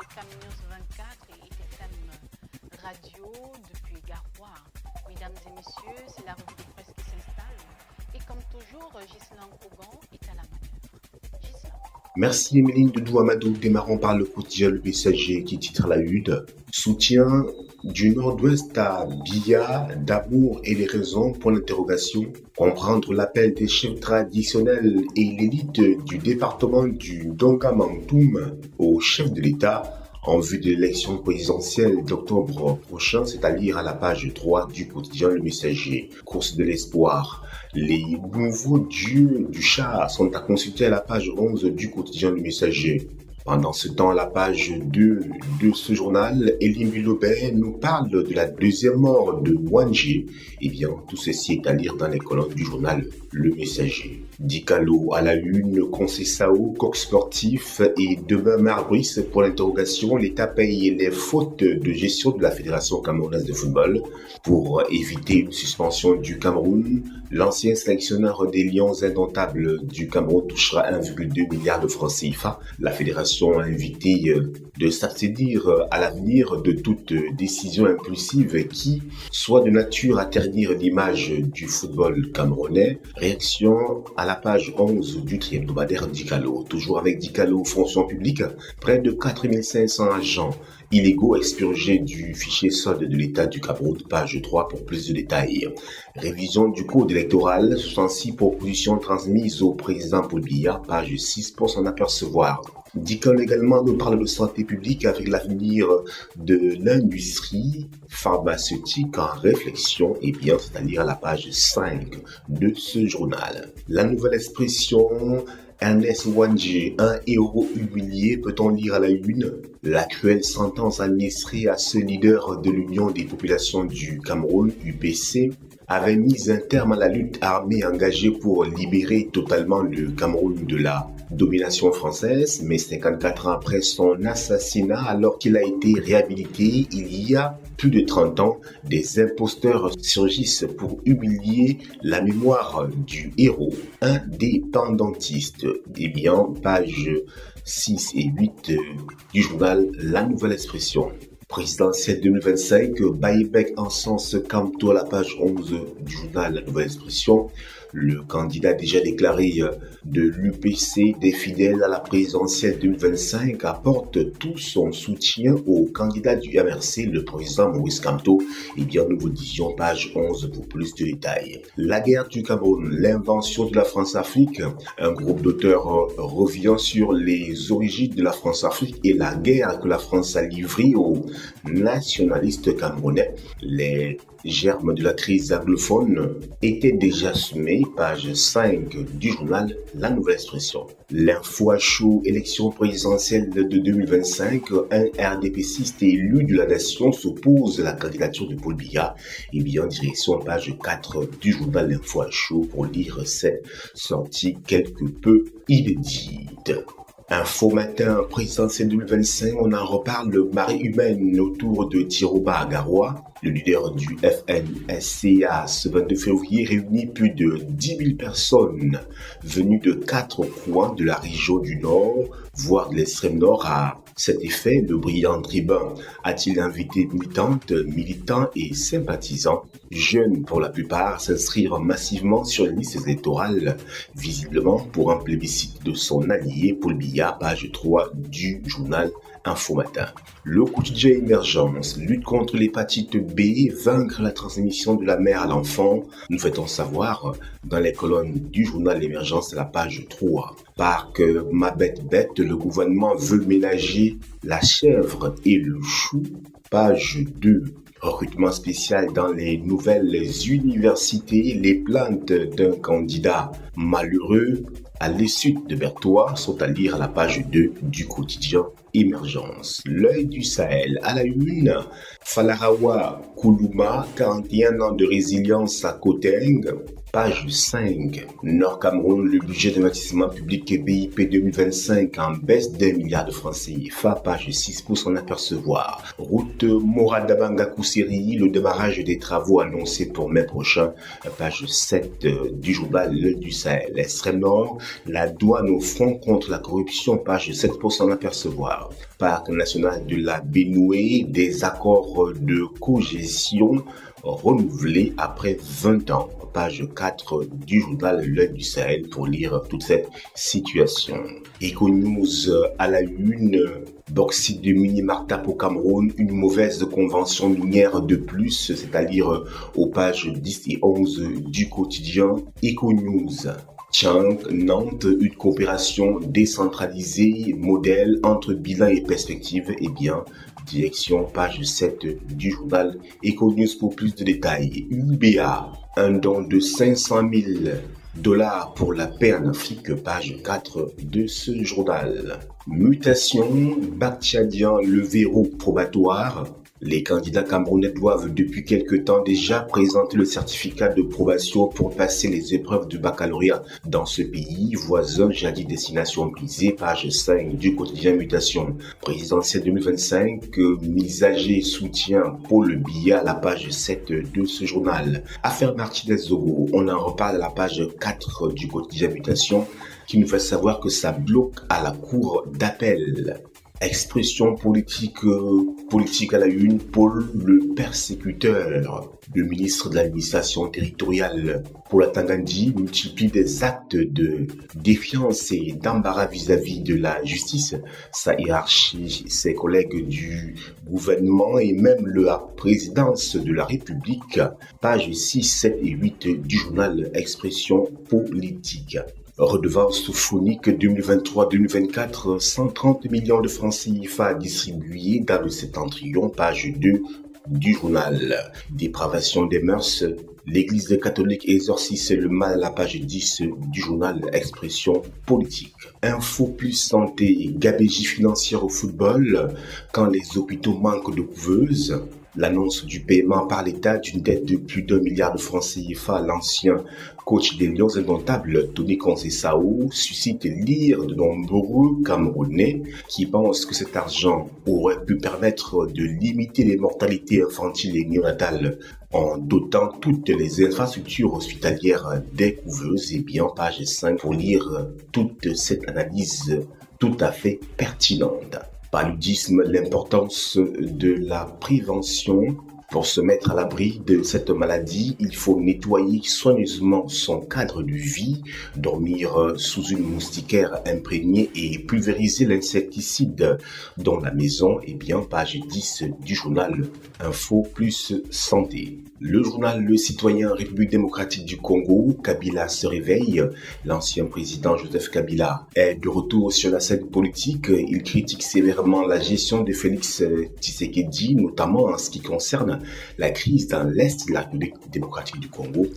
ITFM News 24 et ITFM Radio depuis Garoua. Mesdames et messieurs, c'est la revue de presse qui s'installe. Et comme toujours, Ghislain Kogan est à la manœuvre. Ghislain. Merci Emeline Doudou Amadou. Démarrons par le quotidien Le Messager qui titre la une. Soutien du Nord-Ouest à Biya, d'amour et les raisons pour l'interrogation. Comprendre l'appel des chefs traditionnels et l'élite du département du Dongamantoum au chef de l'État en vue de l'élection présidentielle d'octobre prochain, c'est à lire à la page 3 du quotidien Le Messager. Course de l'espoir. Les nouveaux dieux du chat sont à consulter à la page 11 du quotidien Le Messager. Pendant ce temps, à la page 2 de ce journal, Elie Mulobé nous parle de la deuxième mort de Wanji. Eh bien, tout ceci est à lire dans les colonnes du journal Le Messager. Dicalo à la une, Concessao, Coq Sportif et demain Marbrice pour l'interrogation. L'État paye les fautes de gestion de la Fédération camerounaise de football. Pour éviter une suspension du Cameroun, l'ancien sélectionneur des Lions indomptables du Cameroun touchera 1,2 milliard de francs CFA. La fédération a invité de s'abstenir à l'avenir de toute décision impulsive qui soit de nature à ternir l'image du football camerounais. Réaction à la page 11 du hebdomadaire Dicalo. Toujours avec Dicalo, fonction publique, près de 4500 agents illégaux expurgés du fichier solde de l'État du Cameroun, page 3 pour plus de détails. Révision du code électoral, 66 propositions transmises au président Paul Biya, page 6 pour s'en apercevoir. Dicalo également nous parle de santé publique avec l'avenir de l'industrie pharmaceutique en réflexion, et bien c'est-à-dire à la page 5 de ce journal. La nouvelle expression Ernest Wanji, un héros humilié, peut-on lire à la une. La cruelle sentence administrée à ce leader de l'Union des populations du Cameroun, UPC, avait mis un terme à la lutte armée engagée pour libérer totalement le Cameroun de la domination française, mais 54 ans après son assassinat, alors qu'il a été réhabilité il y a plus de 30 ans, des imposteurs surgissent pour humilier la mémoire du héros indépendantiste. Eh bien, pages 6 et 8 du journal La Nouvelle Expression. Présidentielle 2025, Baïbek encense Kamto à la page 11 du journal La Nouvelle Expression. Le candidat déjà déclaré de l'UPC des fidèles à la présidentielle 2025 apporte tout son soutien au candidat du MRC, le président Maurice Kamto. Eh bien, nous vous disions page 11 pour plus de détails. La guerre du Cameroun, l'invention de la France-Afrique. Un groupe d'auteurs revient sur les origines de la France-Afrique et la guerre que la France a livrée aux nationalistes camerounais. Les germes de la crise anglophone étaient déjà semés, page 5 du journal La Nouvelle Expression. L'info à chaud, élection présidentielle de 2025, un RDPCiste élu de la nation s'oppose à la candidature de Paul Biya. Et bien, direction page 4 du journal L'info à chaud pour lire cette sortie quelque peu inédite. Info matin, présidentielle 2025, on en reparle, le marée humaine autour de Tiroba à Garoua. Le leader du FNSCA ce 22 février réunit plus de 10 000 personnes venues de 4 coins de la région du Nord, voire de l'extrême Nord. À cet effet, le brillant tribun a-t-il invité militantes, militants et sympathisants, jeunes pour la plupart, à s'inscrire massivement sur les listes électorales, visiblement pour un plébiscite de son allié Paul Biya, page 3 du journal Info Matin. Le quotidien Émergence, lutte contre l'hépatite B, vaincre la transmission de la mère à l'enfant, nous fait-on savoir dans les colonnes du journal Émergence à la page 3. Parc Ma Bête Bête, le gouvernement veut ménager la chèvre et le chou, page 2. Recrutement spécial dans les nouvelles universités, les plaintes d'un candidat malheureux à l'issue de Berthois sont à lire à la page 2 du quotidien Émergence. L'œil du Sahel à la une, Falarawa Koulouma, 41 ans de résilience à Koteng. Page 5. Nord Cameroun, le budget d'investissement public et BIP 2025 en baisse d'1 milliard de francs CFA. Page 6 pour s'en apercevoir. Route Moradabanga-Kousseri, le démarrage des travaux annoncés pour mai prochain. Page 7 du journal L'Œil du Sahel. Extrême Nord, la douane au front contre la corruption. Page 7 pour s'en apercevoir. Parc national de la Benoué, des accords de cogestion renouvelés après 20 ans. Page 4 du journal L'Œil du Sahel pour lire toute cette situation. Econews à la une, bauxite de Mini-Martap au Cameroun, une mauvaise convention minière de plus, c'est-à-dire aux pages 10 et 11 du quotidien Econews. Tchang, Nantes, une coopération décentralisée, modèle entre bilan et perspective, direction page 7 du journal Econews pour plus de détails. UBA, un don de 500 000 $ pour la paix en Afrique, page 4 de ce journal. Mutation, bac tchadien, le verrou probatoire. Les candidats camerounais doivent depuis quelque temps déjà présenter le certificat de probation pour passer les épreuves de baccalauréat dans ce pays voisin jadis destination brisée, page 5 du quotidien Mutation. Présidentielle 2025, Misager soutient Paul Biya à la page 7 de ce journal. Affaire Martinez-Zogo, on en reparle à la page 4 du quotidien Mutation qui nous fait savoir que ça bloque à la cour d'appel. Expression politique à la une, Paul le persécuteur. Le ministre de l'administration territoriale, Paul Atangandi, multiplie des actes de défiance et d'embarras vis-à-vis de la justice, sa hiérarchie, ses collègues du gouvernement et même la présidence de la République. Pages 6, 7 et 8 du journal Expression politique. Redevance phonique 2023-2024, 130 millions de francs CFA distribués dans le septentrion, page 2 du journal. Dépravation des mœurs, l'Église catholique exorcise le mal à la page 10 du journal Expression politique. Info plus santé, gabegie financière au football, quand les hôpitaux manquent de couveuses. L'annonce du paiement par l'État d'une dette de plus d'1 milliard de francs CFA à l'ancien coach des Lions indomptables, Tony Conceição, suscite l'ire de nombreux Camerounais qui pensent que cet argent aurait pu permettre de limiter les mortalités infantiles et néonatales en dotant toutes les infrastructures hospitalières des couveuses. Page 5 pour lire toute cette analyse tout à fait pertinente. Paludisme, l'importance de la prévention. Pour se mettre à l'abri de cette maladie, il faut nettoyer soigneusement son cadre de vie, dormir sous une moustiquaire imprégnée et pulvériser l'insecticide dans la maison. Page 10 du journal Info plus Santé. Le journal Le Citoyen République démocratique du Congo, Kabila se réveille. L'ancien président Joseph Kabila est de retour sur la scène politique. Il critique sévèrement la gestion de Félix Tshisekedi, notamment en ce qui concerne la crise dans l'Est de la République démocratique du Congo.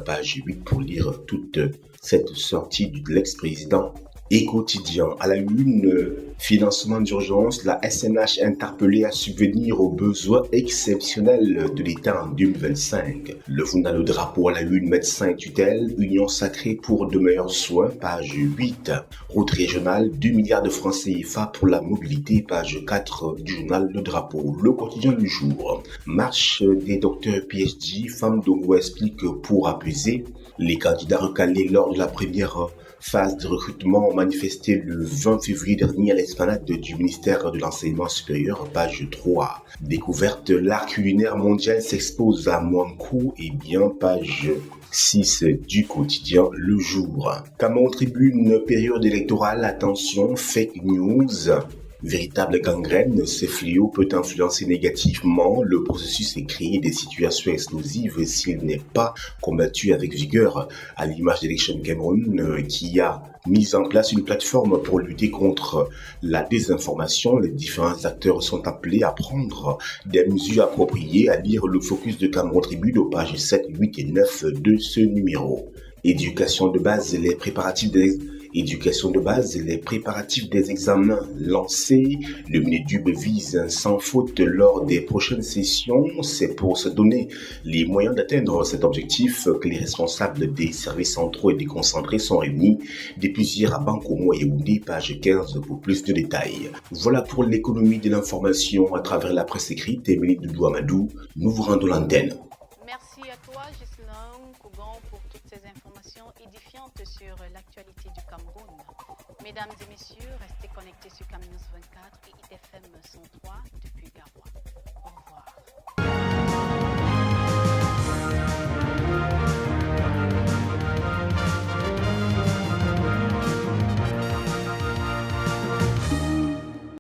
Page 8 pour lire toute cette sortie de l'ex-président. Et quotidien, à la une, financement d'urgence, la SNH interpellée à subvenir aux besoins exceptionnels de l'État en 2025. Le journal Le Drapeau à la une, médecins et tutelle, union sacrée pour de meilleurs soins, page 8. Route régionale, 2 milliards de francs CFA pour la mobilité, page 4 du journal Le Drapeau. Le quotidien du jour, marche des docteurs PhD, Femme Dongo explique pour apaiser. Les candidats recalés lors de la première phase de recrutement ont manifesté le 20 février dernier à l'esplanade du ministère de l'Enseignement supérieur, page 3. Découverte, l'art culinaire mondial s'expose à Mouankou, page 6 du quotidien Le Jour. Cameroun Tribune, période électorale, attention, fake news. Véritable gangrène, ce fléau peut influencer négativement le processus et créer des situations explosives s'il n'est pas combattu avec vigueur, à l'image d'Election Cameroun qui a mis en place une plateforme pour lutter contre la désinformation. Les différents acteurs sont appelés à prendre des mesures appropriées, à lire le focus de Cameroun Tribune aux pages 7, 8 et 9 de ce numéro. Éducation de base, les préparatifs Éducation de base, les préparatifs des examens lancés, le Minédub vise un sans faute lors des prochaines sessions. C'est pour se donner les moyens d'atteindre cet objectif que les responsables des services centraux et déconcentrés sont réunis depuis hier à Bankomo et Yaoundé, page 15 pour plus de détails. Voilà pour l'économie de l'information à travers la presse écrite. Émilie Doudou Amadou, nous vous rendons l'antenne. Merci à toi, Ghislain Kougon, pour toutes ces informations édifiantes sur l'actualité du Cameroun. Mesdames et messieurs, restez connectés sur Camnews 24 et ITFM 103.